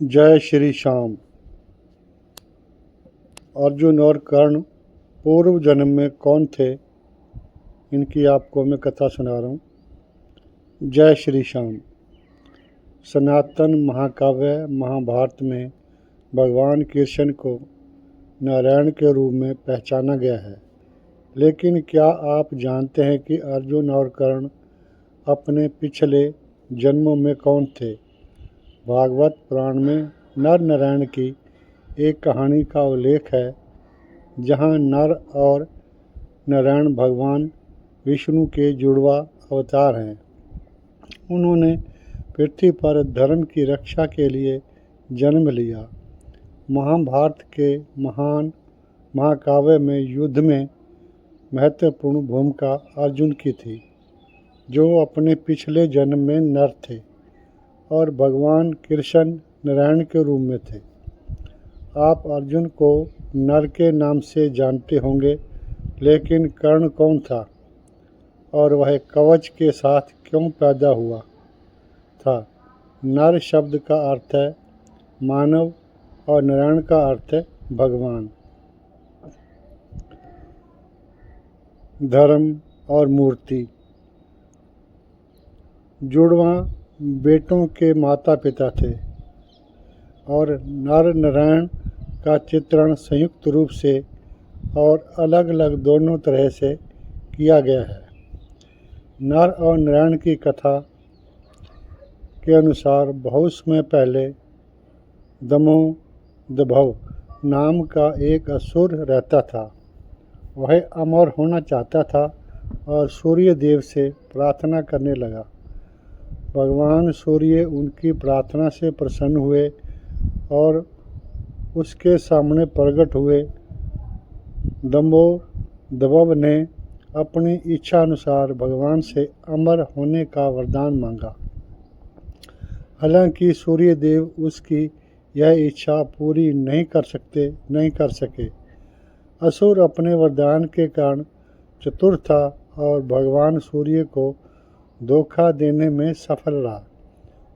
जय श्री श्याम। अर्जुन और कर्ण पूर्व जन्म में कौन थे, इनकी आपको मैं कथा सुना रहा हूँ। जय श्री श्याम। सनातन महाकाव्य महाभारत में भगवान कृष्ण को नारायण के रूप में पहचाना गया है, लेकिन क्या आप जानते हैं कि अर्जुन और कर्ण अपने पिछले जन्मों में कौन थे? भागवत पुराण में नर नारायण की एक कहानी का उल्लेख है, जहाँ नर और नारायण भगवान विष्णु के जुड़वा अवतार हैं। उन्होंने पृथ्वी पर धर्म की रक्षा के लिए जन्म लिया। महाभारत के महान महाकाव्य में युद्ध में महत्वपूर्ण भूमिका अर्जुन की थी, जो अपने पिछले जन्म में नर थे और भगवान कृष्ण नारायण के रूप में थे। आप अर्जुन को नर के नाम से जानते होंगे, लेकिन कर्ण कौन था और वह कवच के साथ क्यों पैदा हुआ था? नर शब्द का अर्थ है मानव और नारायण का अर्थ है भगवान। धर्म और मूर्ति। जुड़वा बेटों के माता पिता थे और नर नारायण का चित्रण संयुक्त रूप से और अलग अलग दोनों तरह से किया गया है। नर और नारायण की कथा के अनुसार बहुत समय पहले दमोदभव नाम का एक असुर रहता था। वह अमर होना चाहता था और सूर्य देव से प्रार्थना करने लगा। भगवान सूर्य उनकी प्रार्थना से प्रसन्न हुए और उसके सामने प्रकट हुए। दमोदभव ने अपनी इच्छा अनुसार भगवान से अमर होने का वरदान मांगा। हालांकि सूर्य देव उसकी यह इच्छा पूरी नहीं कर सके। असुर अपने वरदान के कारण चतुर था और भगवान सूर्य को धोखा देने में सफल रहा।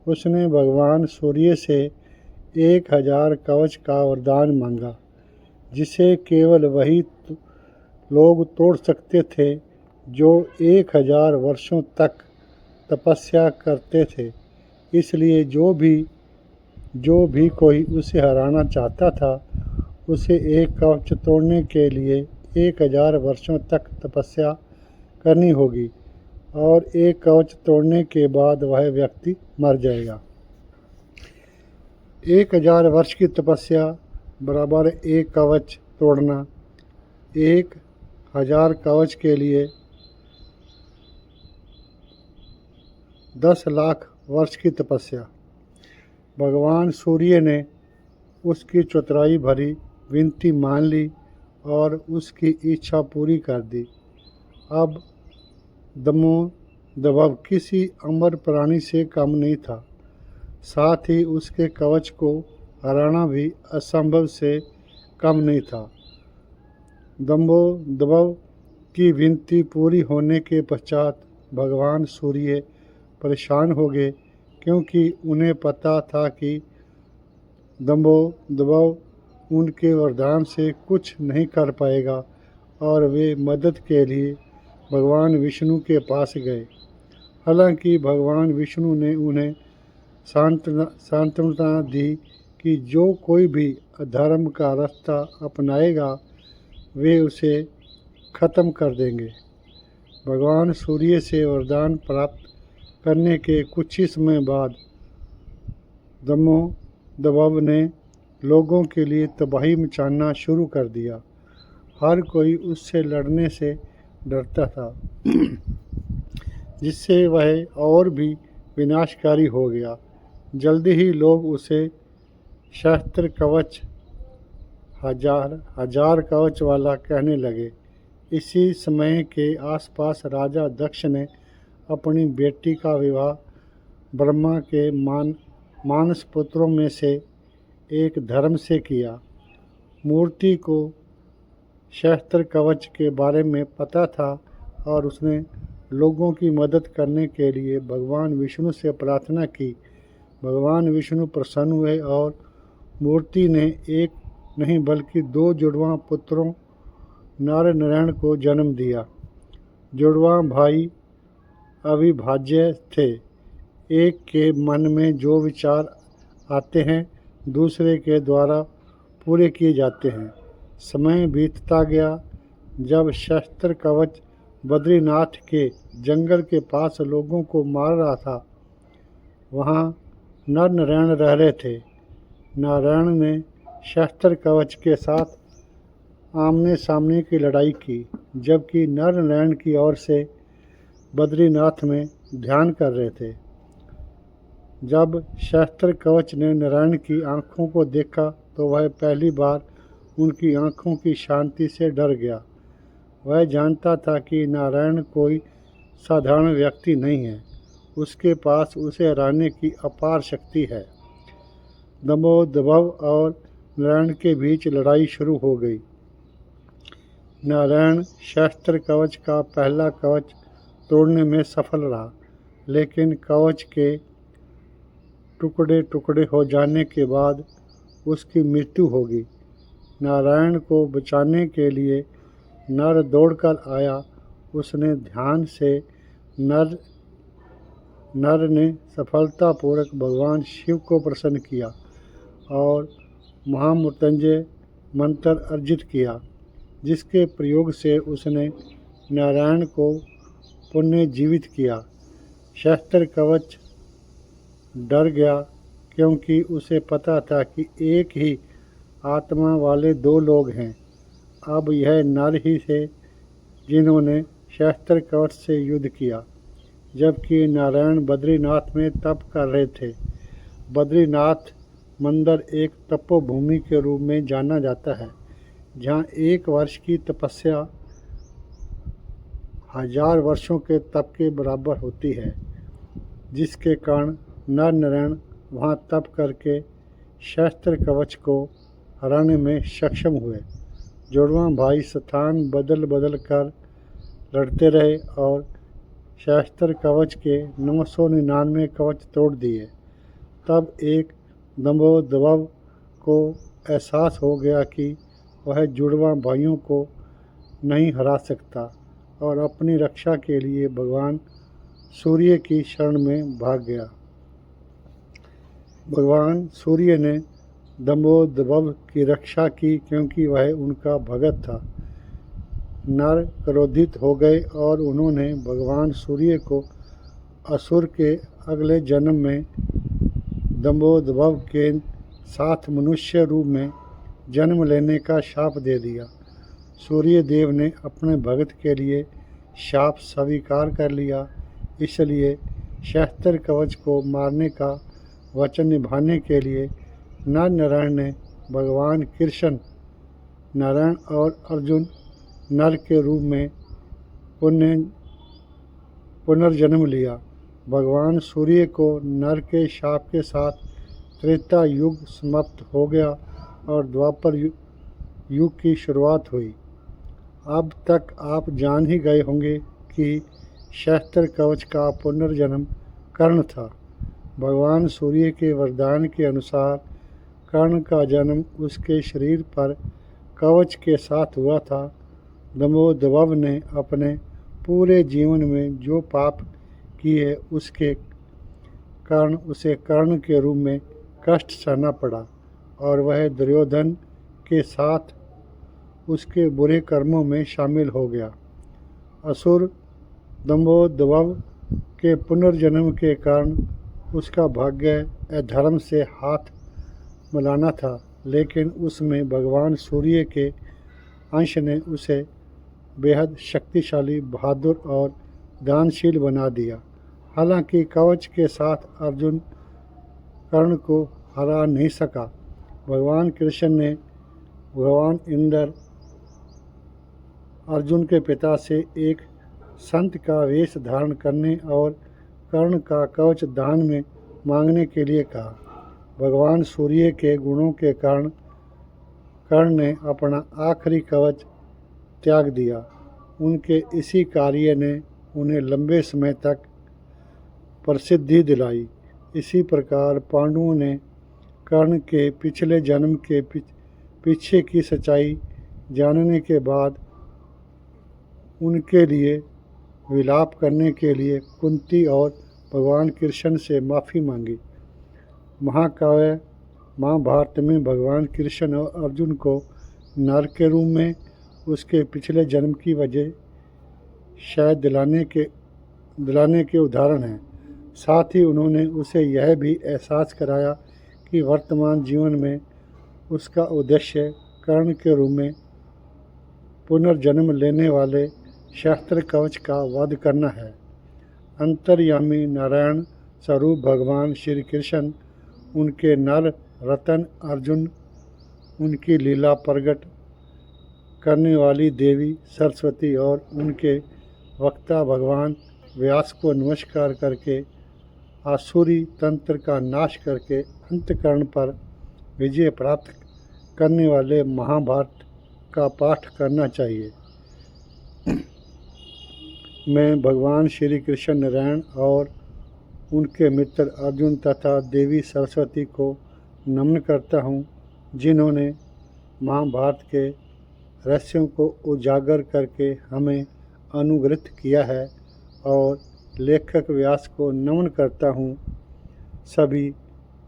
उसने भगवान सूर्य से 1000 कवच का वरदान मांगा, जिसे केवल वही लोग तोड़ सकते थे जो 1000 वर्षों तक तपस्या करते थे। इसलिए जो भी कोई उसे हराना चाहता था, उसे एक कवच तोड़ने के लिए 1000 वर्षों तक तपस्या करनी होगी और एक कवच तोड़ने के बाद वह व्यक्ति मर जाएगा। 1000 वर्ष की तपस्या बराबर एक कवच तोड़ना। 1000 कवच के लिए 10 लाख वर्ष की तपस्या। भगवान सूर्य ने उसकी चतुराई भरी विनती मान ली और उसकी इच्छा पूरी कर दी। अब दमोदभव किसी अमर प्राणी से कम नहीं था, साथ ही उसके कवच को हराना भी असंभव से कम नहीं था। दमोदभव की विनती पूरी होने के पश्चात भगवान सूर्य परेशान हो गए, क्योंकि उन्हें पता था कि दमोदभव उनके वरदान से कुछ नहीं कर पाएगा और वे मदद के लिए भगवान विष्णु के पास गए। हालांकि भगवान विष्णु ने उन्हें सांत्वना दी कि जो कोई भी अधर्म का रास्ता अपनाएगा, वे उसे खत्म कर देंगे। भगवान सूर्य से वरदान प्राप्त करने के कुछ ही समय बाद दमोदभव ने लोगों के लिए तबाही मचाना शुरू कर दिया। हर कोई उससे लड़ने से डरता था, जिससे वह और भी विनाशकारी हो गया। जल्दी ही लोग उसे सहस्त्र कवच, हजार कवच वाला कहने लगे। इसी समय के आसपास राजा दक्ष ने अपनी बेटी का विवाह ब्रह्मा के मानस पुत्रों में से एक धर्म से किया। मूर्ति को सहस्त्र कवच के बारे में पता था और उसने लोगों की मदद करने के लिए भगवान विष्णु से प्रार्थना की। भगवान विष्णु प्रसन्न हुए और मूर्ति ने एक नहीं बल्कि 2 जुड़वां पुत्रों नर नारायण को जन्म दिया। जुड़वां भाई अविभाज्य थे। एक के मन में जो विचार आते हैं दूसरे के द्वारा पूरे किए जाते हैं। समय बीतता गया। जब शस्त्र कवच बद्रीनाथ के जंगल के पास लोगों को मार रहा था, वहाँ नर नारायण रह रहे थे। नारायण ने शस्त्र कवच के साथ आमने सामने की लड़ाई की, जबकि नर नारायण की ओर से बद्रीनाथ में ध्यान कर रहे थे। जब शस्त्र कवच ने नारायण की आंखों को देखा तो वह पहली बार उनकी आंखों की शांति से डर गया। वह जानता था कि नारायण कोई साधारण व्यक्ति नहीं है, उसके पास उसे हराने की अपार शक्ति है। दंभोदभव और नारायण के बीच लड़ाई शुरू हो गई। नारायण शस्त्र कवच का पहला कवच तोड़ने में सफल रहा, लेकिन कवच के टुकड़े टुकड़े हो जाने के बाद उसकी मृत्यु होगी। नारायण को बचाने के लिए नर दौड़कर आया। उसने ध्यान से नर ने सफलतापूर्वक भगवान शिव को प्रसन्न किया और महामृत्युंजय मंत्र अर्जित किया, जिसके प्रयोग से उसने नारायण को पुनर्जीवित किया। शस्त्र कवच डर गया क्योंकि उसे पता था कि एक ही आत्मा वाले 2 लोग हैं। अब यह नर ही थे जिन्होंने शस्त्र कवच से युद्ध किया, जबकि नारायण बद्रीनाथ में तप कर रहे थे। बद्रीनाथ मंदिर एक तपोभूमि के रूप में जाना जाता है, जहाँ 1 वर्ष की तपस्या 1000 वर्षों के तप के बराबर होती है, जिसके कारण नर नारायण वहाँ तप करके शस्त्र कवच को हराने में सक्षम हुए। जुड़वां भाई स्थान बदल बदल कर लड़ते रहे और शस्त्र कवच के 999 कवच तोड़ दिए। तब एक दंभोदभव को एहसास हो गया कि वह जुड़वां भाइयों को नहीं हरा सकता और अपनी रक्षा के लिए भगवान सूर्य की शरण में भाग गया। भगवान सूर्य ने दंभोदभव की रक्षा की क्योंकि वह उनका भगत था। नर क्रोधित हो गए और उन्होंने भगवान सूर्य को असुर के अगले जन्म में दंभोदभव के साथ मनुष्य रूप में जन्म लेने का शाप दे दिया। सूर्य देव ने अपने भगत के लिए शाप स्वीकार कर लिया, इसलिए शस्त्र कवच को मारने का वचन निभाने के लिए नर नारायण ने भगवान कृष्ण नारायण और अर्जुन नर के रूप में पुनर्जन्म लिया। भगवान सूर्य को नर के शाप के साथ त्रेता युग समाप्त हो गया और द्वापर युग की शुरुआत हुई। अब तक आप जान ही गए होंगे कि शस्त्र कवच का पुनर्जन्म कर्ण था। भगवान सूर्य के वरदान के अनुसार कर्ण का जन्म उसके शरीर पर कवच के साथ हुआ था। दंभोदभव ने अपने पूरे जीवन में जो पाप किए उसके कारण उसे कर्ण के रूप में कष्ट सहना पड़ा और वह दुर्योधन के साथ उसके बुरे कर्मों में शामिल हो गया। असुर दंभोदभव के पुनर्जन्म के कारण उसका भाग्य अधर्म से हाथ मिलाना था, लेकिन उसमें भगवान सूर्य के अंश ने उसे बेहद शक्तिशाली, बहादुर और दानशील बना दिया। हालांकि कवच के साथ अर्जुन कर्ण को हरा नहीं सका। भगवान कृष्ण ने भगवान इंद्र अर्जुन के पिता से एक संत का वेश धारण करने और कर्ण का कवच दान में मांगने के लिए कहा। भगवान सूर्य के गुणों के कारण कर्ण ने अपना आखिरी कवच त्याग दिया। उनके इसी कार्य ने उन्हें लंबे समय तक प्रसिद्धि दिलाई। इसी प्रकार पांडवों ने कर्ण के पिछले जन्म के पीछे की सच्चाई जानने के बाद उनके लिए विलाप करने के लिए कुंती और भगवान कृष्ण से माफ़ी मांगी। महाकाव्य महाभारत में भगवान कृष्ण और अर्जुन को नर के रूप में उसके पिछले जन्म की वजह शायद दिलाने के उदाहरण हैं। साथ ही उन्होंने उसे यह भी एहसास कराया कि वर्तमान जीवन में उसका उद्देश्य कर्ण के रूप में पुनर्जन्म लेने वाले शस्त्र कवच का वध करना है। अंतर्यामी नारायण स्वरूप भगवान श्री कृष्ण, उनके नर रतन अर्जुन, उनकी लीला प्रकट करने वाली देवी सरस्वती और उनके वक्ता भगवान व्यास को नमस्कार करके आसुरी तंत्र का नाश करके अंतःकरण पर विजय प्राप्त करने वाले महाभारत का पाठ करना चाहिए। मैं भगवान श्री कृष्ण नारायण और उनके मित्र अर्जुन तथा देवी सरस्वती को नमन करता हूँ, जिन्होंने महाभारत के रहस्यों को उजागर करके हमें अनुग्रहित किया है, और लेखक व्यास को नमन करता हूँ, सभी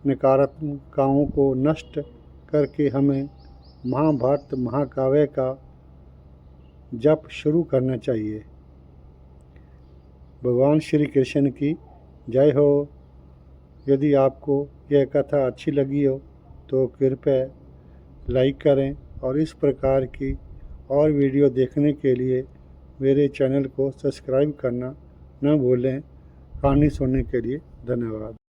नकारात्मकताओं को नष्ट करके हमें महाभारत महाकाव्य का जप शुरू करना चाहिए। भगवान श्री कृष्ण की जय हो। यदि आपको यह कथा अच्छी लगी हो तो कृपया लाइक करें और इस प्रकार की और वीडियो देखने के लिए मेरे चैनल को सब्सक्राइब करना न भूलें। कहानी सुनने के लिए धन्यवाद।